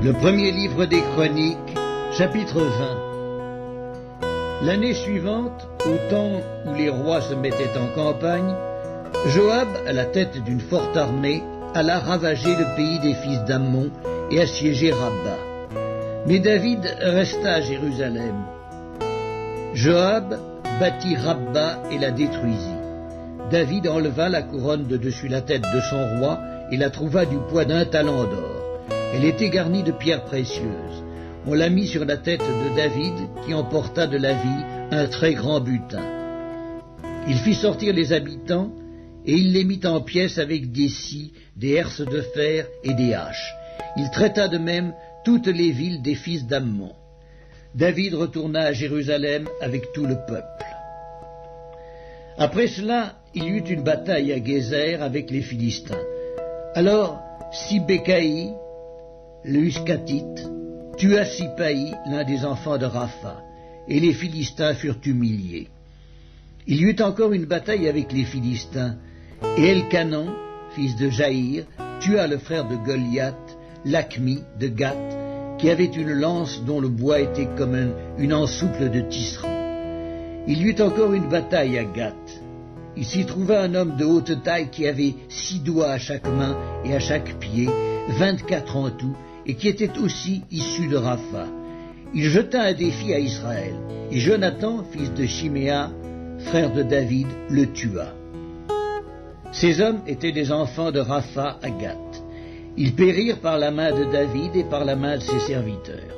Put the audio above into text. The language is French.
Le premier livre des Chroniques, chapitre 20. L'année suivante, au temps où les rois se mettaient en campagne, Joab, à la tête d'une forte armée, alla ravager le pays des fils d'Ammon et assiéger Rabba. Mais David resta à Jérusalem. Joab bâtit Rabba et la détruisit. David enleva la couronne de dessus la tête de son roi et la trouva du poids d'1 talent d'or. Elle était garnie de pierres précieuses. On la mit sur la tête de David, qui emporta de la vie un très grand butin. Il fit sortir les habitants, et il les mit en pièces avec des scies, des herses de fer et des haches. Il traita de même toutes les villes des fils d'Ammon. David retourna à Jérusalem avec tout le peuple. Après cela, il y eut une bataille à Gézer avec les Philistins. Alors, Sibécaï, le Huskatite, tua Sipaï, l'un des enfants de Rapha, et les Philistins furent humiliés. Il y eut encore une bataille avec les Philistins, et Elkanan, fils de Jaïr, tua le frère de Goliath, Lakmi de Gath, qui avait une lance dont le bois était comme une ensouple de tisserand. Il y eut encore une bataille à Gath. Il s'y trouva un homme de haute taille qui avait 6 doigts à chaque main et à chaque pied, 24 en tout, et qui était aussi issu de Rapha. Il jeta un défi à Israël, et Jonathan, fils de Chiméa, frère de David, le tua. Ces hommes étaient des enfants de Rapha à Gath. Ils périrent par la main de David et par la main de ses serviteurs.